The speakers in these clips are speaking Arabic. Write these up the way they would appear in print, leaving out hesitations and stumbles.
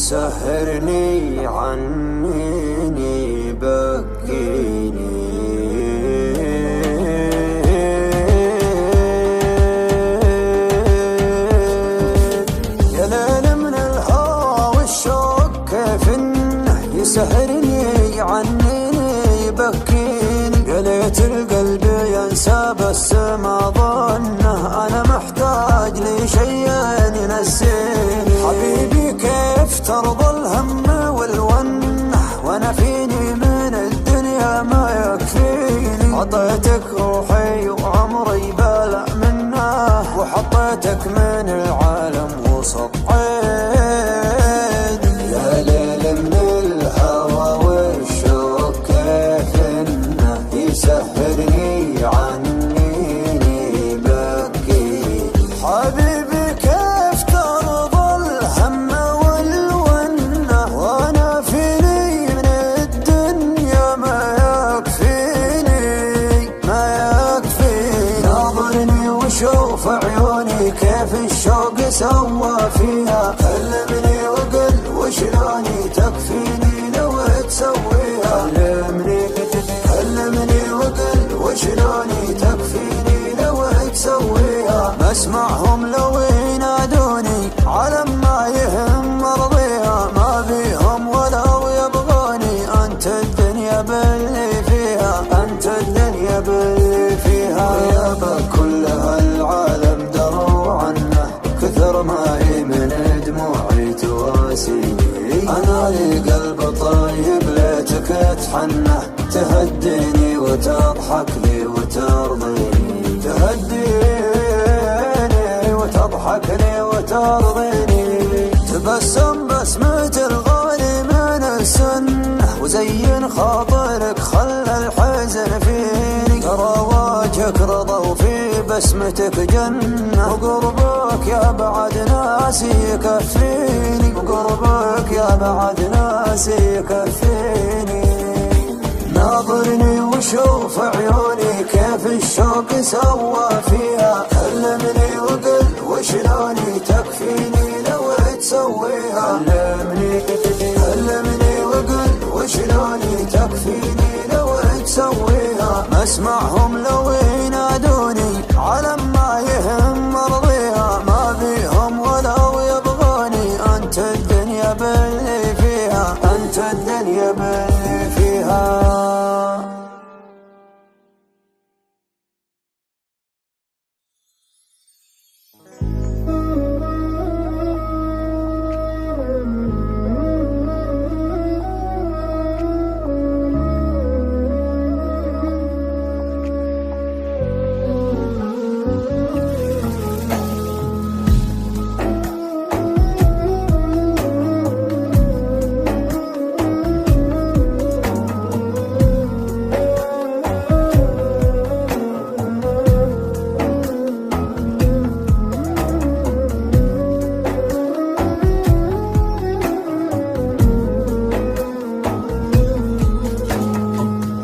يسهرني عنيني بكيني يا ليل من الهوى والشوق كيف انه يسهرني عنيني يبكيني يا ليت القلب ينسى بس ما ظنه انا محتاج لشيء ينسيني حبيبي كيف ترضى الهم والونه وانا فيني من الدنيا ما يكفيني عطيتك روحي وعمري بلا منه وحطيتك من العالم وسط عيني يا ليل من الهوى والشوق كيف انه يسهرني عنيني بكيني حبيبي كيف ترضى الهم والونه وانا فيني من الدنيا ما يكفيني ناظرني وشوف عيوني كيف الشوق سوى فيها كلمني وقل وشلوني تكفيني لو تسويها كلمني وقل وشلوني تكفيني لو تسويها ما اسمعهم لو ينادوني علم ما يهم مرضيها ما بيهم ولو يبغوني انت الدنيا باللي فيها انت الدنيا باللي فيها غيابك كل هالعالم دروا عنه كثر ماي من دموعي تواسيني انا لي قلب طيب ليتك تحنه تهديني وتضحك لي وترضيني تهديني وتضحك لي وترضيني تبسم بسمة الغالي من السنة وزين خاطرك خلى الحزن فيني ترى وجهك رضا وفي بسمتك جنة وقربك يا بعد ناسي يكفيني وقربك يا بعد ناسي يكفيني ناظرني وشوف عيوني كيف الشوق سوى فيها كلمني وقل وشلوني تكفيني لو تسويها كلمني وقل وشلوني تكفيني لو تسويها ما اسمعهم لو ينادوني علم ما يهم مرضيها ما بيهم ولو يبغوني انت الدنيا باللي فيها انت الدنيا باللي فيها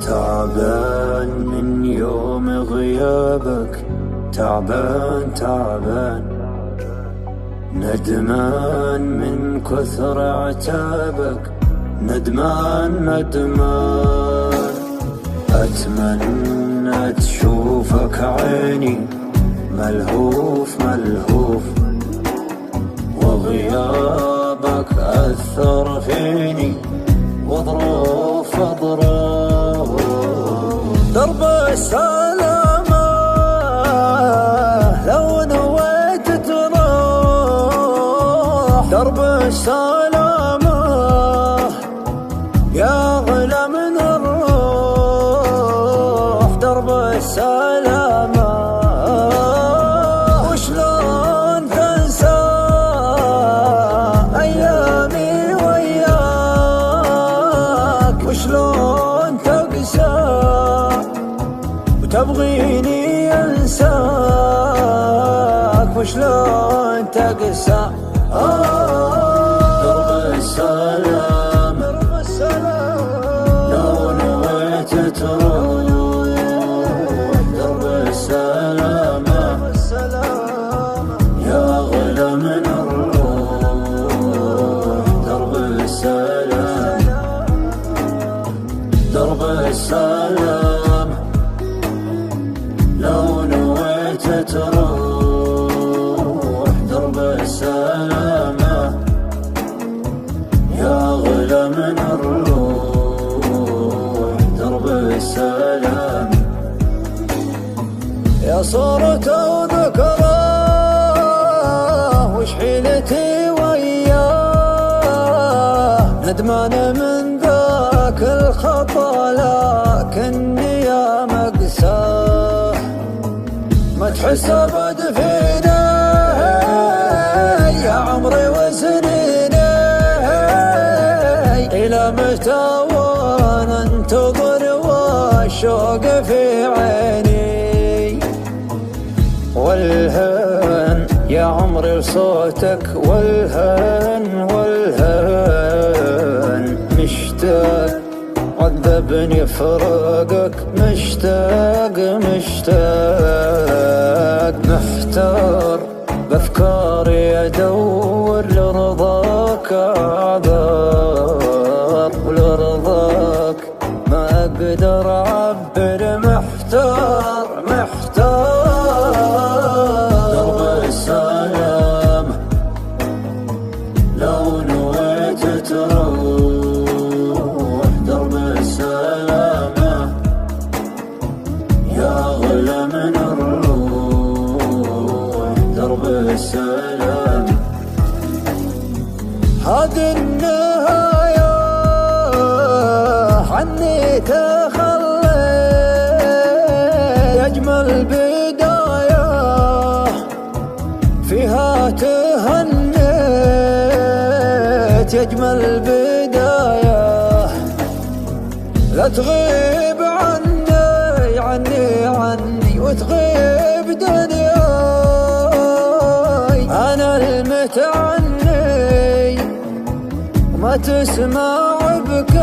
تعبان من يوم غيابك تعبان ندمان من كثر عتابك ندمان أتمنى تشوفك عيني ملهوف وغيابك أثر فيني وظروف درب السلامة لو نويت تروح درب السلامة يا غلا من الروح درب السلامة وشلون تنسى أيامي وياك وشلون تقسى تبغيني انساك وشلون تقسى درب السلام لو نويت تروح درب السلامة يا غلا من الروح درب من الروح درب السلام. يا صورة وذكراه وش حيلتي وياه، ندمان من ذاك الخطا لكني يا مقساه، ما تحس ابد فينا يا عمري وسنيني، الى متى وانا انتظر والشوق في عيني، والهن يا عمري لصوتك والهن والهن، مشتاق عذبني فراقك، مشتاق مشتاق محتار بأفكاري أدور لرضاك أعذار، ولرضاك ما أقدر أعبر، محتار محتار. درب السلام لو نويت تروح، درب السلامة يا أغلى من الروح درب السلام. هذه النهاية عني تخلي، أجمل بداية فيها تهنيت، أجمل بداية لا تغيب عني عني عني وتغيب دنياي، أنا المتعني وما تسمع بكاي،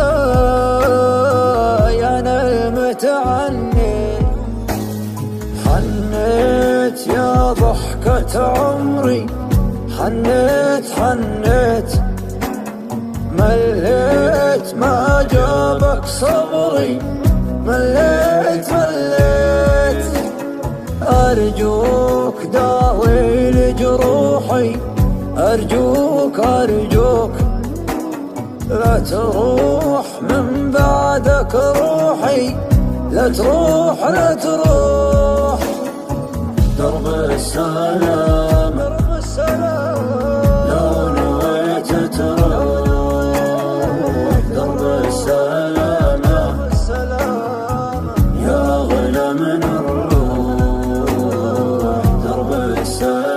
أنا المتعني. حنيت يا ضحكة عمري، حنيت حنيت مليت ما جابك صبري، مليت مليت. أرجوك داوي لجروحي، أرجوك أرجوك لا تروح من بعدك روحي، لا تروح لا تروح. درب السلام درب السلام لو نويت تروح، درب السلامة يا أغلى من الروح درب السلام.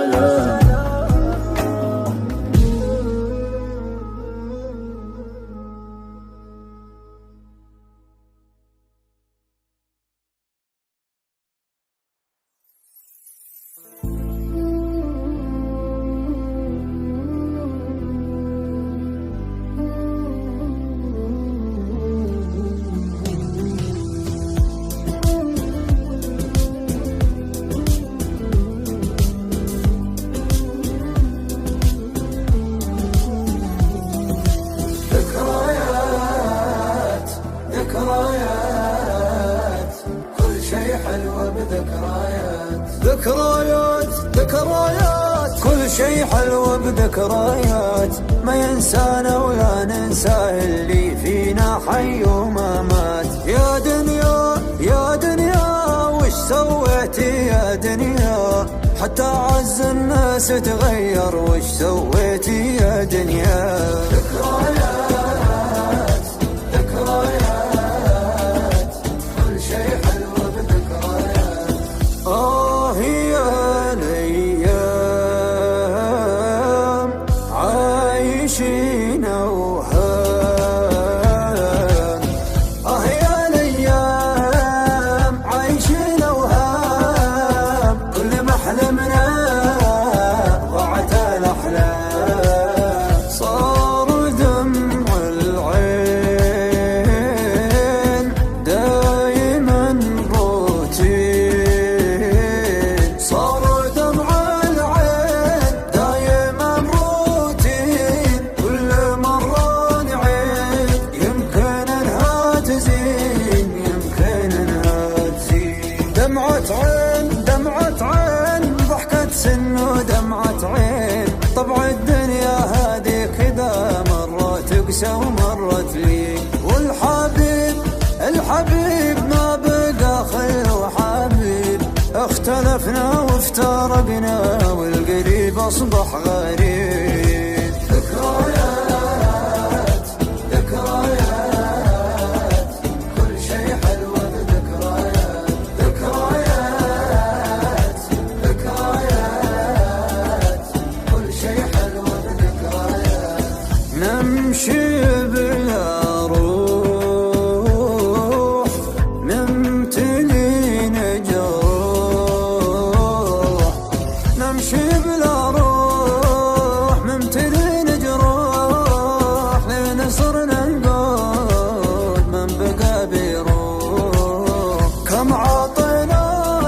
ذكريات ذكريات كل شي حلوة بذكريات، ما ينسانا ولا ننساه اللي فينا حي وما مات. يا دنيا يا دنيا وش سويتي يا دنيا، حتى عز الناس تغير، وش سويتي يا دنيا. ذكريات ذكريات كل شي حلوة بذكريات. يا الأيام عايشين أوهام، يا الأيام عايشين أوهام، كل ما حلمنا ضاعت الأحلام. صار تقسى ومرت لي. والحبيب ما بقى خير وحبيب، اختلفنا وافترقنا والقريب اصبح غريب. ذكريات ذكريات كل شي حلوة بذكريات. ذكريات ذكريات كل شي حلوة بذكريات. نمشي بلا روح نمتلي نجروح، نمشي بلا روح ممتلي نجروح، لين صرنا نقول من بقى بيروح. كم عطينا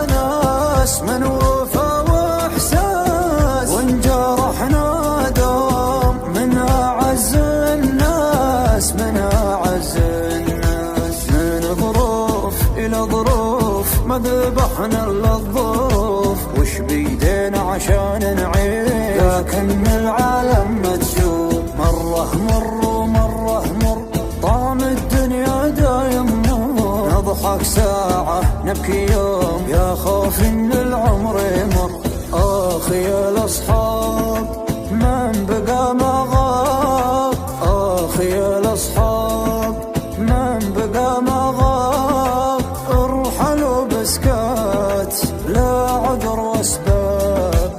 ناس من وفا واحساس، وانجرحنا دوم من اعز الناس، من اعز الناس. من ظروف الى ظروف ما ذبحنا الا الظروف، وش بيدينا عشان نعيش، لكن العالم متجوب. مرة مر ومرة مر، طعم الدنيا دايم مر. نضحك ساعة نبكي يوم، يا خوف ان العمر يمر. اخ يا الاصحاب من بقى ما غاب، اخ يا الاصحاب من بقى ما غاب. ارحلوا بسكات لا عذر واسباب،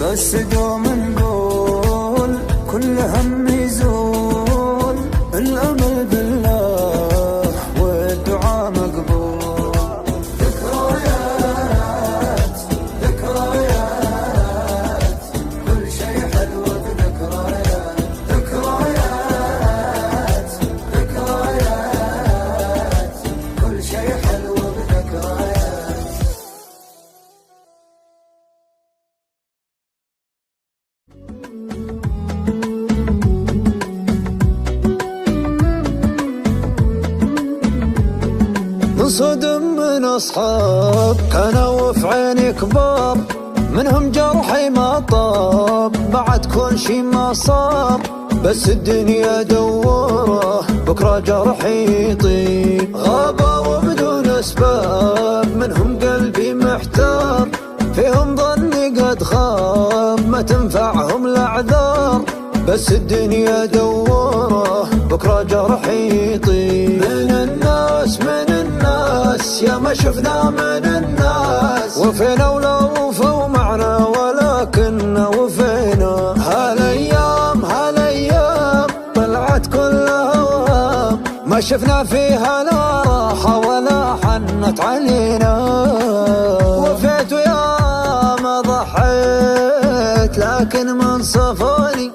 بس دوم نقول كل هم يزول. الامل بالله والدعاء مقبول. ذكريات ذكريات كل شي حلوة بذكريات. ذكريات ذكريات كل شي حلوة بذكريات. انصدم من اصحاب كانوا في عيني كبار، منهم جرحي ما طاب، بعد كل شي ما صار. بس الدنيا دوره بكره جرحي يطيب، غابوا وبدون اسباب، منهم قلبي محتار، فيهم ظني قد خاب، ما تنفعهم الاعذار. بس الدنيا دوره بكره جرحي يطيب. من الناس يا ما شفنا من الناس، وفينا ولا وفوا معنا ولكن وفينا. هالايام طلعت كلها وهام، ما شفنا فيها لا راحة ولا حنت علينا. وفيت ويا ما ضحيت لكن من صفوني،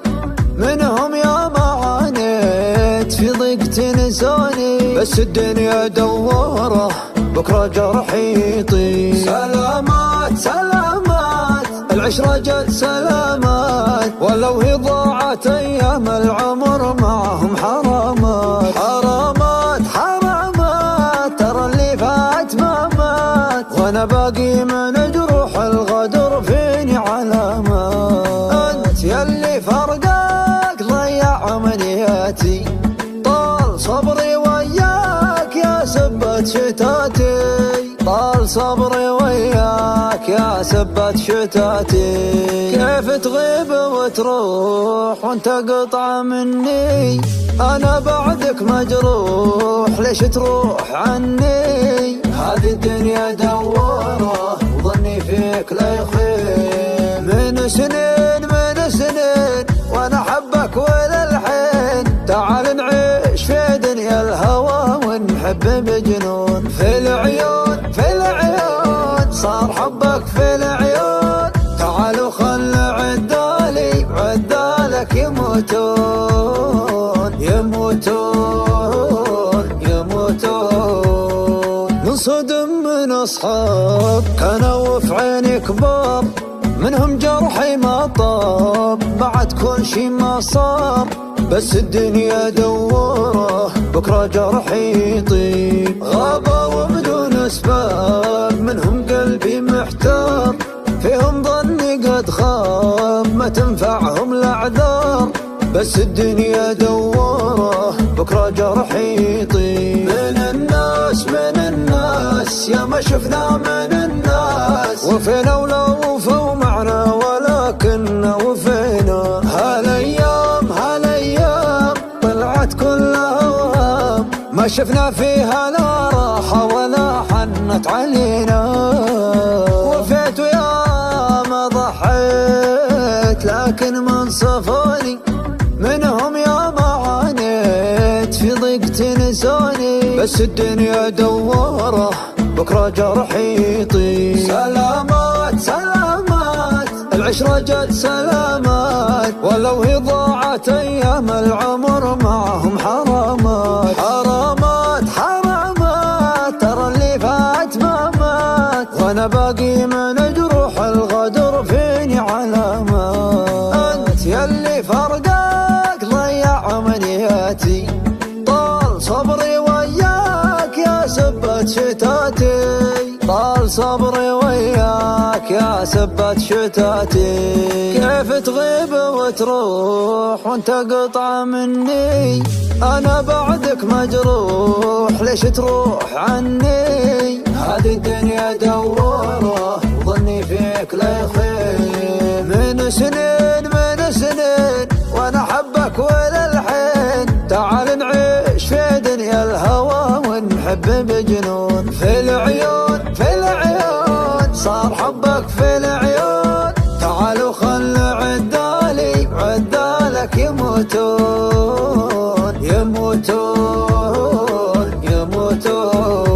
منهم يا ما عانيت في ضيق تنسوني. بس الدنيا دوره بكره جرحي يطيب. سلامات سلامات العشرة جت سلامات، ولو هي ضاعت ايام العمر معهم حرامات. حرامات حرامات ترى اللي فات ما مات، وانا باقي من جروح الغدر فيني علامات. انت يلي فرقك ضيع امنياتي، طال صبري وياك يا سبت شتاتي، طال صبري وياك يا سبت شتاتي. كيف تغيب وتروح وانت قطعة مني، انا بعدك مجروح ليش تروح عني. هذه الدنيا دوره وظني فيك لا يخيب، من سنين وانا احبك وللحين. تعال نعيش في دنيا الهوى ونحب بجنون، في العيون صار حبك في العيون. تعالوا خل عدالك يموتون. ننصدم من اصحاب كانوا في عيني كبار، منهم جرحي ما طاب، بعد كل شي ما صار. بس الدنيا دوره بكره جرحي يطيب، غابوا وبدون اسباب، منهم قلبي محتار، فيهم ظني قد خاب، ما تنفعهم الاعذار. بس الدنيا دوره يا ما شفنا من الناس، وفينا ولا وفوا معنا ولكن وفينا. هالايام هالايام طلعت كلها اوهام، ما شفنا فيها لا راحة ولا حنت علينا. وفيت ويا ما ضحيت لكن من صفوني، منهم يا ما عانيت في ضيق تنسوني. بس الدنيا دوارة بكرة جرحي يطيب. سلامات سلامات العشرة جت سلامات، ولو هي ضاعت ايام العمر معهم حرامات. حرامات حرامات ترى اللي فات ما مات، وانا باقي من جروح الغدر فيني علامات. انت يلي فرقك ضيع امنياتي، طال صبري وياك يا سبة شتاتي. طال صبري وياك يا سبة شتاتي. كيف تغيب وتروح وانت قطعة مني، انا بعدك مجروح ليش تروح عني. هذه الدنيا دوارة ظني فيك لا يخيب. من سنين وانا حبك وللحين، تعال نعيش في دنيا الهوى ونحب بجنون. في العيون في العيون صار حبك في العيون، تعالوا خل عدالي عدالك يموتون يموتون يموتون.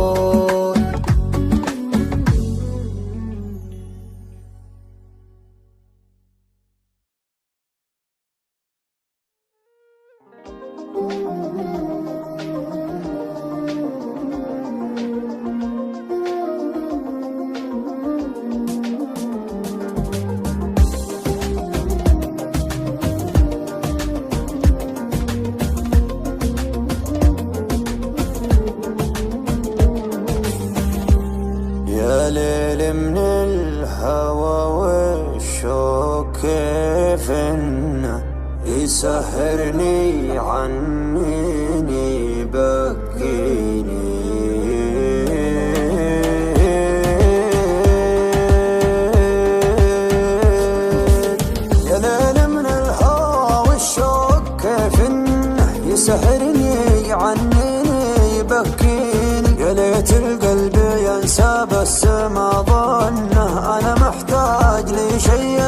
يا ليل من الهوى والشوق كيف انه يسهرني عنيني يبكيني. يا ليل من الهوى والشوق كيف انه يسهرني عنيني يبكيني. يا ليت القلب ينسى بس ما ظنه، انا محتاج لي شيء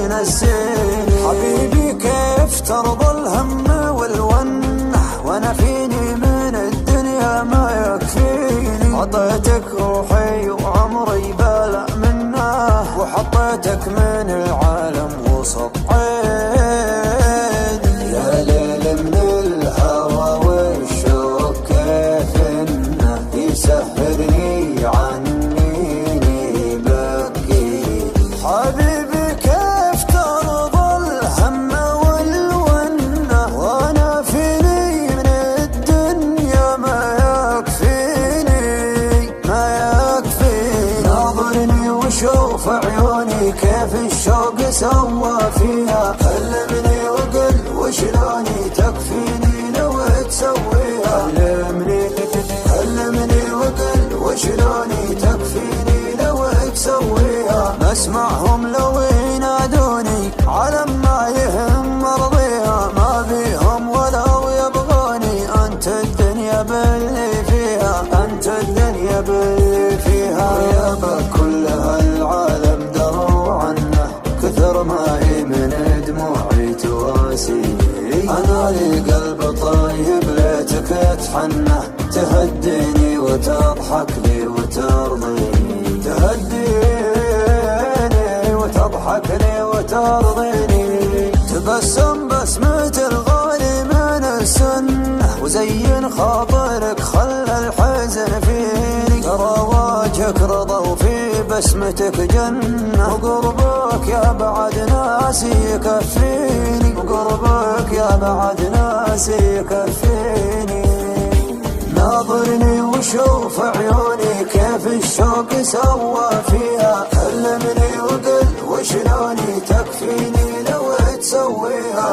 ينسيني. حبيبي كيف ترضى الهم والونه، وانا فيني من الدنيا ما يكفيني. عطيتك روحي وعمري بلا منه، وحطيتك من العالم وسط عيني. يا ليل من الهوى والشوق كيف انه يسهرني عنيني يبكيني. حبيبي كيف ترضى الهم والونه، وانا فيني من الدنيا ما يكفيني ما يكفيني. ناظرني وشوف عيوني كيف الشوق سوى فيها. كلمني وقل وشلوني تكفيني لو تسويها. كلمني وقل وشلوني تكفيني لو تسويها. مسمعهم لو ينادوني على ما يهم مرضيها. ما بيهم ولو يبغوني، انت الدنيا باللي فيها، انت الدنيا باللي فيها. غيابك كل هالعالم دروا عنه، كثر ما من دموعي تواسيني. انا لي قلب طيب ليتك تحنه، تهديني وتضحك لي وترضيني. تهديني وتضحك لي وترضيني. تبسم بسمة الغالي من السنة، وزين خاطرك خلى الحزن فيني. ترى وجهك رضا وفي بسمتك جنة، وقربك يا بعد ناسي يكفيني. وقربك يا بعد ناسي يكفيني. ناظرني وشوف عيوني كيف الشوق سوى فيها. كلمني وقل وشلوني تكفيني لو تسويها.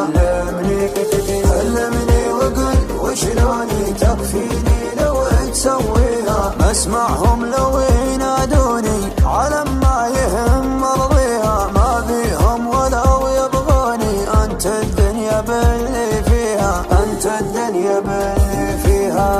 كلمني وقل وشلوني تكفيني لو تسويها. مسمعهم لو اللي فيها.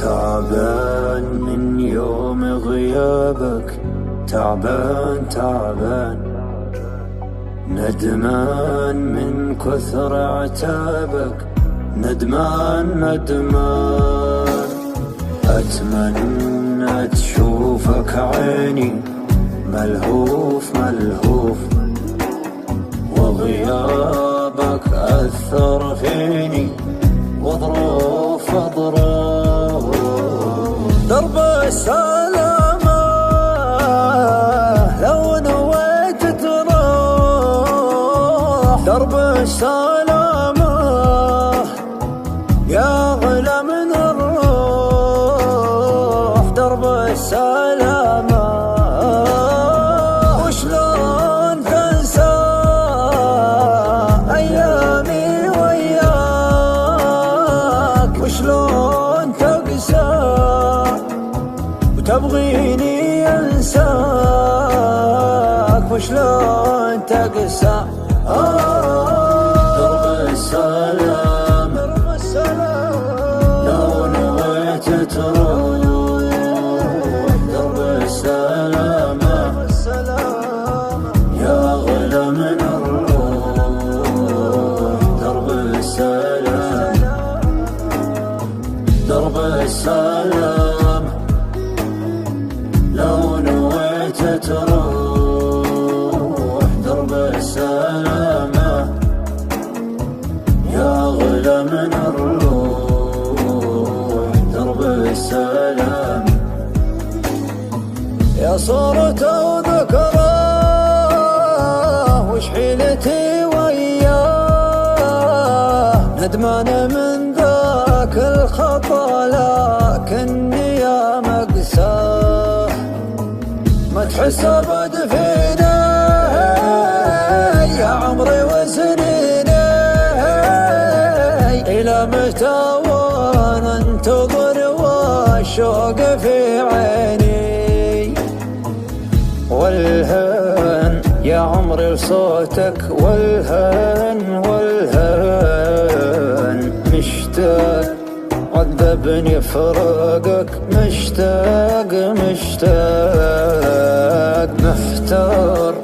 تعبان من يوم غيابك، تعبان تعبان، ندمان من كثر عتابك، ندمان ندمان. أتمنى تشوفك عيني ملهوف ملهوف، وغيابك أثر فيني وظروف أضراب. درب السلامة لو نويت تروح، درب السلامة يا غلا من الروح، درب السلامة. وشلون تنسى أيامي وياك، وشلون تقسى وتبغيني انساك، وشلون تقسى. درب السلام لو نويت تروح، درب السلامة يا غلا من الروح، درب السلام، درب السلام لو نويت تروح، درب السلامة يا غلا من الروح، درب السلام. يا صورة وذكراه وش حيلتي وياه، ندمان من ذاك الخطا لكني يا مقساه. ما تحس بدفيني يا عمري وسنيني، إلى متى وانا انتظر والشوق في عيني. والهن يا عمري لصوتك، والهن والهن مشتاق عذبني فراقك، مشتاق مشتاق محتار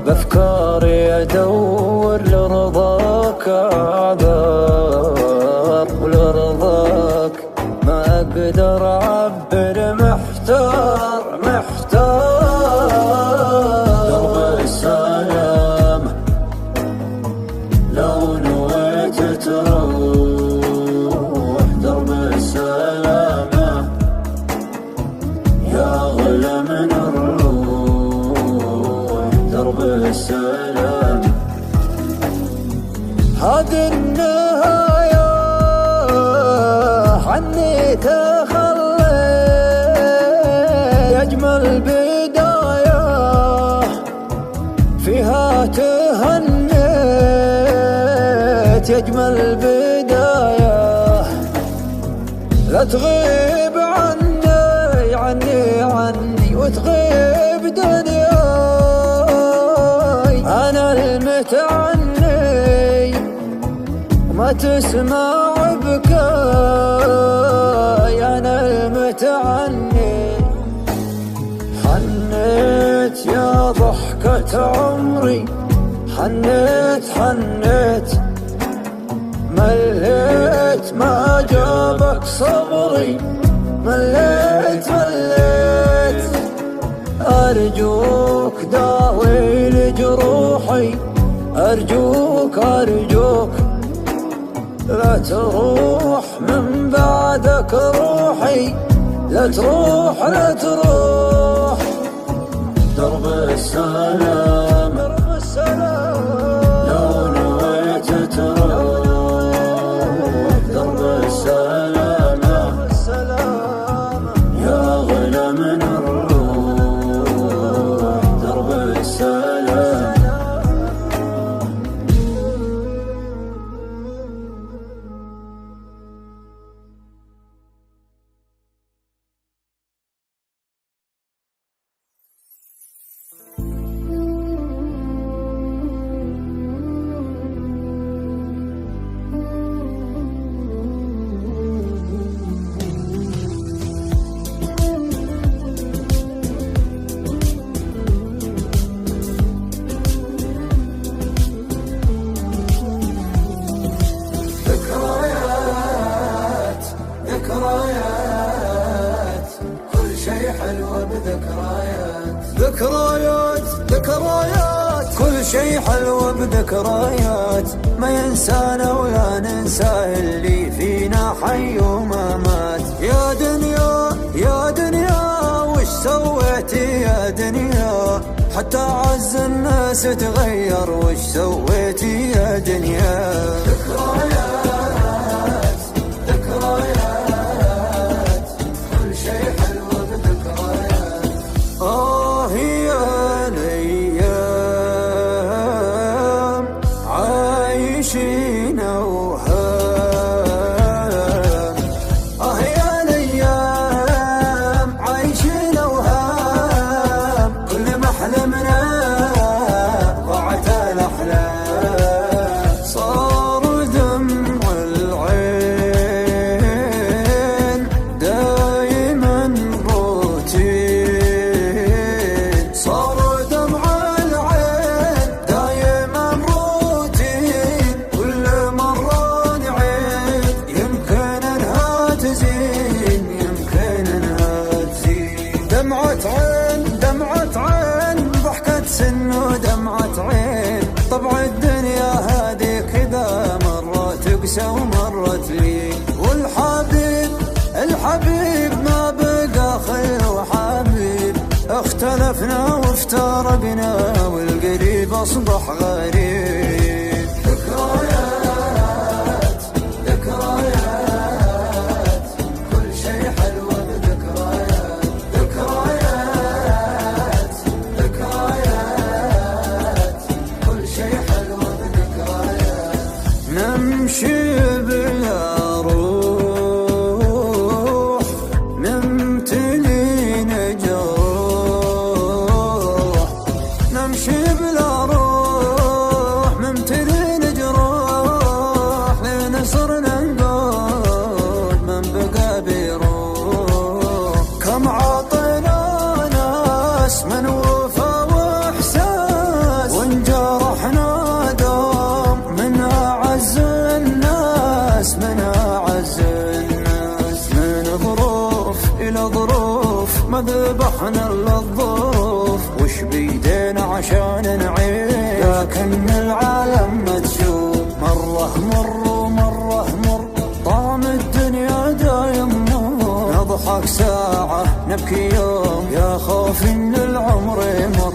بأفكاري أدور لرضاك أعذار، ولرضاك ما أقدر أعبر، محتار محتار. درب السلام لو نويت تروح، درب السلامة يا غلا من الروح، درب السلام. هذه النهاية عني تخليت، أجمل بداية فيها تهنيت، أجمل بداية. لا تغيب عني عني عني وتغيب دنياي، أنا المتعني وما تسمع بكاي، أنا المتعني. حنيت يا ضحكة عمري، حنيت حنيت، مليت ما جابك صبري، مليت مليت. أرجوك داوي لجروحي، أرجوك أرجوك لا تروح من بعدك روحي لا تروح لا تروح. درب السلام لو نويت تروح، درب السلام يا أغلى من الروح، درب السلام. ذكريات ذكريات كل شي حلو بذكريات، ما ينسانا ولا ننساه اللي فينا حي وما مات. يا دنيا يا دنيا وش سويتي يا دنيا، حتى عز الناس تغير وش سويتي يا دنيا. ذكريات ذكريات كل شي حلو بذكريات. يا الأيام عايشين أوهام، يا الأيام عايشين أوهام، كل ما حلمنا ضاعت الأحلام. صار دمع العين دايما روتين، صار دمع العين دايما روتين، كل مرة نعيد يمكن انها تزين يمكن انها تزين. دمعة عين دمعة عين ضحكة سن ودمعة عين، طبع الدنيا هذه كذا مرة تقسى ومرة تلين. والحبيب الحبيب ما بقى خير وحبيب، اختلفنا وافترقنا والقريب اصبح غريب. ذكريات ذكريات كل شي حلو بذكريات. ذكريات ذكريات كل شي حلو بذكريات. نمشي بلا روح نمتلي نجروح، نمشي بلا روح ممتلي نجروح، لين صرنا نقول من بقى بيروح. كم عطينا ناس من وفا واحساس، وانجرحنا دوم من اعز الناس من اعز الناس. من ظروف الى ظروف ما ذبحنا الا الظروف، وش بيدينا عشان نعيش، لكن العالم ما تشوف. مرة مر ومرة مر طعم الدنيا دايم مر، نضحك ساعة نبكي يوم يا خوف ان العمر يمر.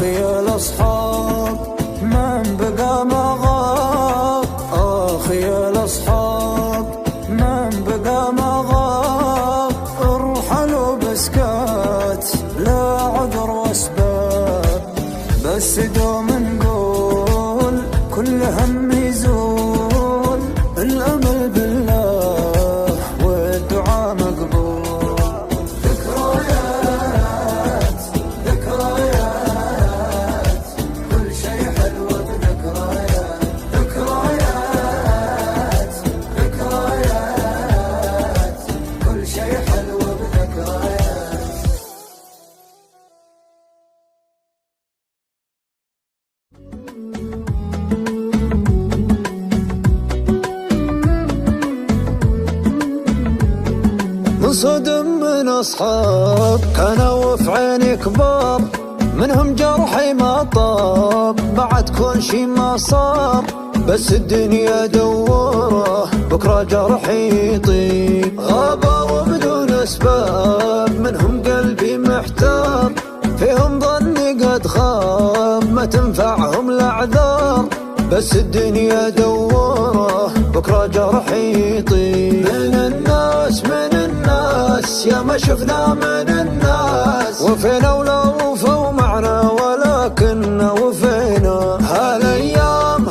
يا الاصحاب من بقى ما غاب، يا الاصحاب من بقى ما غاب، ارحلوا بسكات لا عذر واسباب، بس دوم نقول كل هم يزول، الامل بالله والدعاء مقبول. ذكريات ذكريات كل شي حلو بذكريات. ذكريات ذكريات كل شي حلو بذكريات. انصدم من اصحاب كانوا في عيني كبار، منهم جرحي ما طاب بعد كل شي ما صار، بس الدنيا دوره بكره جرحي يطير. أسباب، منهم قلبي محتار، فيهم ظني قد خاب، ما تنفعهم الأعذار، بس الدنيا دوره بكرة جرحي يطير. من الناس يا ما شفنا من الناس، وفينا ولا وفوا معنا ولكننا وفينا. هالايام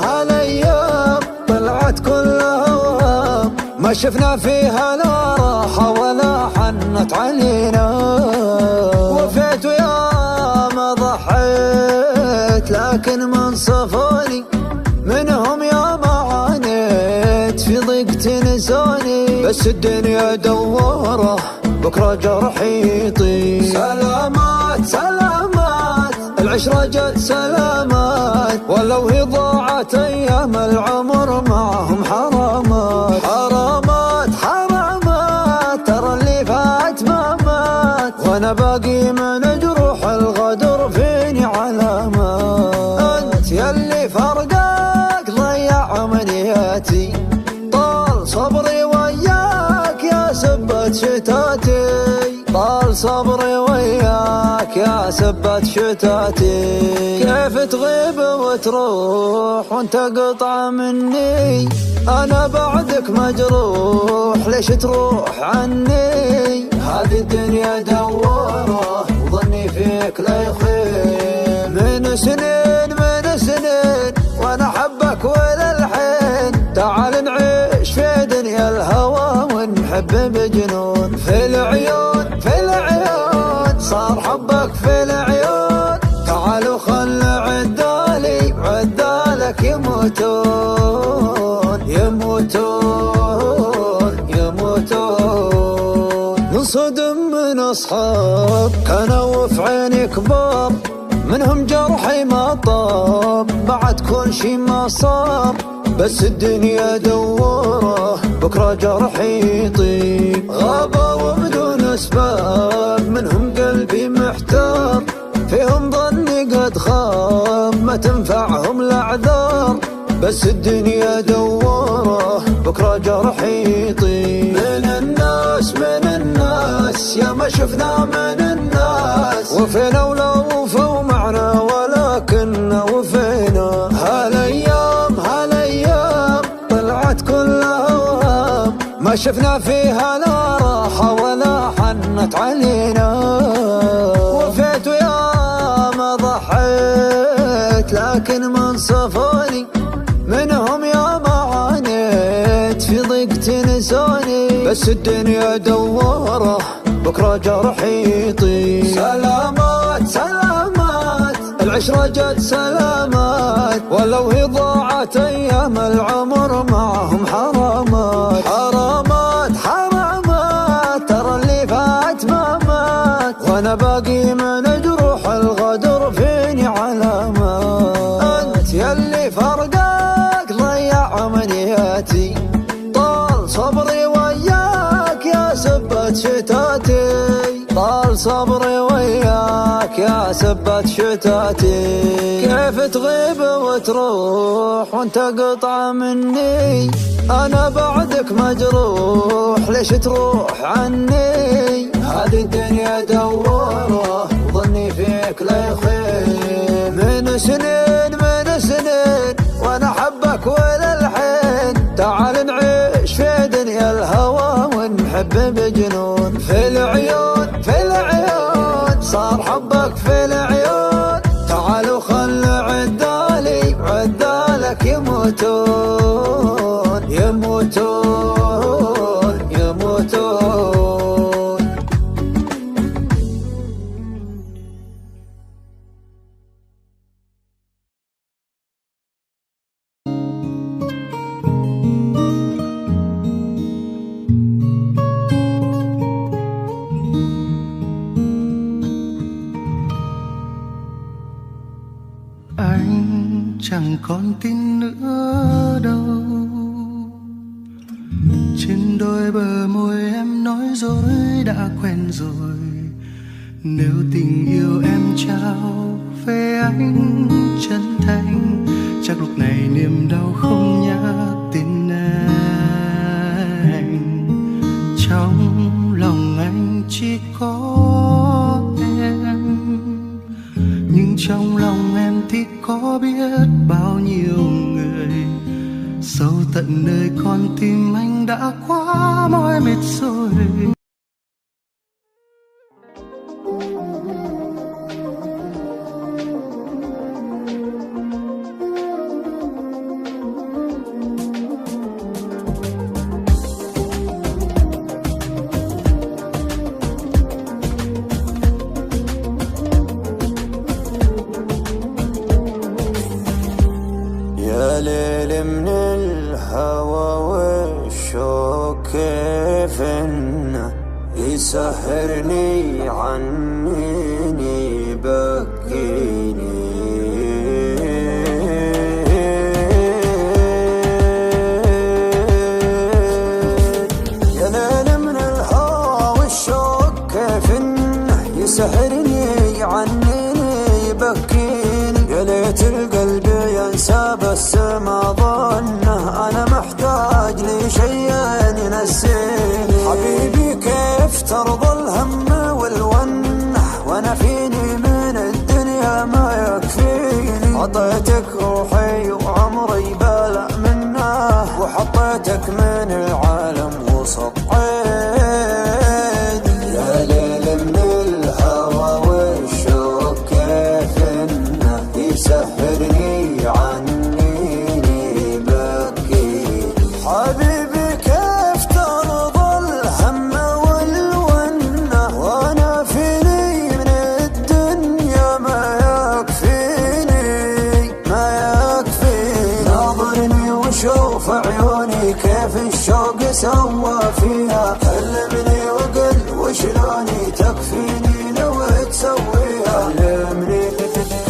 طلعت كلها وهام، ما شفنا فيها لا راحة ولا حنت علينا. وفيت ويا ما ضحيت لكن من صفوني، منهم يا ما عانيت في ضيق تنسوني، بس الدنيا دوره بكرة جرحي يطير. سلامات العشرة جت سلامات، ولو هي ضاعت أيام العمر معهم حرامات. ترى اللي فات ما مات، وأنا باقي من جروح الغدر فيني علامات. أنت يلي فرقك ضيع أمنياتي، طال صبري وياك يا سبت شتاتي، طال صبري وياك يا سبت شتاتي. كيف تغيب وتروح وانت قطعة مني، أنا بعدك مجروح ليش تروح عني. هذه الدنيا دوره وظني فيك لا يخيب، من سنين وأنا أحبك وللحين. تعال نعيش في دنيا الهوى ونحب بجنون، في العيون صار حبك في العيون. تعالوا خل عدالك يموتون ننصدم من أصحاب كانوا في عيني كبار، منهم جرحي ما طاب بعد كل شي ما صار، بس الدنيا دوره بكرة جرحي يطيب. غابوا وبدون أسباب، منهم قلبي محتار، فيهم ظني قد خاب، ما تنفعهم الأعذار، بس الدنيا دوره بكرة جرحي يطيب. من الناس يا ما شفنا من الناس، وفينا ولا وفوا معنا ولكننا وفينا. هالايام طلعت كلها وهام، ما شفنا فيها لا راحة ولا حنت علينا. وفيت ويا ما ضحيت لكن من صفوني، منهم يا ما عانيت في ضيق تنسوني، بس الدنيا دوره بكرة جرحي يطير. سلامات العشرة جت سلامات، ولو هي ضاعت أيام العمر معهم حرامات. ترى اللي فات ما مات، وأنا باقي من جروح الغدر فيني علامات. أنت يلي فرقك ضيع أمنياتي، طال صبري وياك يا سبت شتاتي، طال صبري وياك يا سبت شتاتي. كيف تغيب وتروح وانت قطعة مني، أنا بعدك مجروح ليش تروح عني. هذه الدنيا دوره وظني فيك لا يخيب، من سنين وأنا أحبك وللحين. تعال نعيش في دنيا الهوى ونحب بجنون، في العيون صار حبك في العيون. تعالوا خل عدالك يموتون chẳng còn tin nữa đâu. Trên đôi bờ môi em nói dối đã quen rồi. Nếu tình yêu em trao về anh chân thành, chắc lúc này niềm đau không nhắc tên anh. Trong lòng anh chỉ có em. Nhưng trong lòng em thì có biết bao nhiêu người, sâu tận nơi con tim anh đã quá mỏi mệt rồi. يا ليل من الهوى والشوق كيف انه يسهرني عنيني بكيني. يا ليل من الهوى والشوق كيف انه يسهرني عنيني بكيني. يا ليت القلب ينسى بس ما ظنه انا محتاج لشيء ينسيني. حبيبي كيف ترضى الهم والونه وانا فيني من الدنيا ما يكفيني. عطيتك روحي وعمري بلا منه وحطيتك من العالم وسط عيني. يا ليل من الهوى والشوق كيف انه يسهرني عنيني بكي. حبيبي كيف ترضى الهم والونه وانا فيني من الدنيا ما يكفيني ما يكفيني. ناظرني وشوف عيوني كيف الشوق سوى فيها. كلمني وقل وشلوني تكفيني لو تسويها.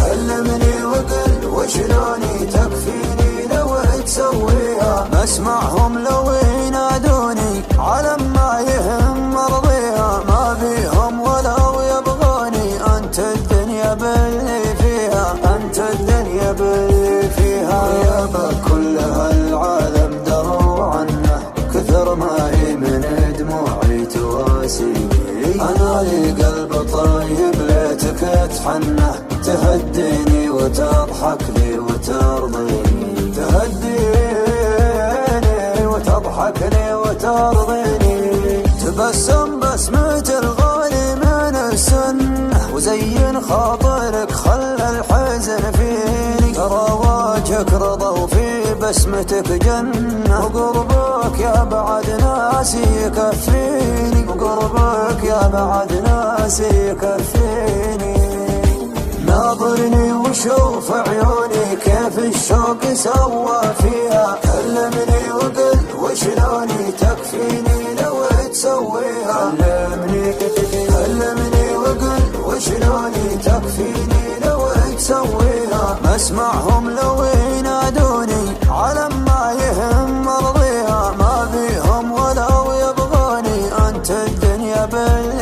كلمني وقل وشلوني تكفيني لو تسويها. مسمعهم لو ينادوني علم ما يهم مرضيها. ما بيهم ولو يبغوني انت الدنيا باللي فيها. انت الدنيا باللي فيها. يابا كل هالعالم دروا عنه كثر ما هي من دموعي تواسيني. انا لي قلب طيب ليتك تحنه تهديني وتضحك لي وترضيني. تهديني وتضحك لي وترضيني. تبسم بسمة الغالي من السنة وزين خاطرك خلى الحزن فيني. ترى وجهك رضا وفي بسمتك جنة. وقربك يا بعد ناسي يكفيني. وقربك يا بعد ناسي يكفيني. ناظرني وشوف عيوني كيف الشوق سوى فيها. كلمني وقل وشلوني تكفيني لو تسويها. كلمني وقل وشلوني تكفيني لو تسويها. مسمعهم لو ينادوني علم ما يهم مرضيها. ما بيهم ولو يبغوني انت الدنيا باللي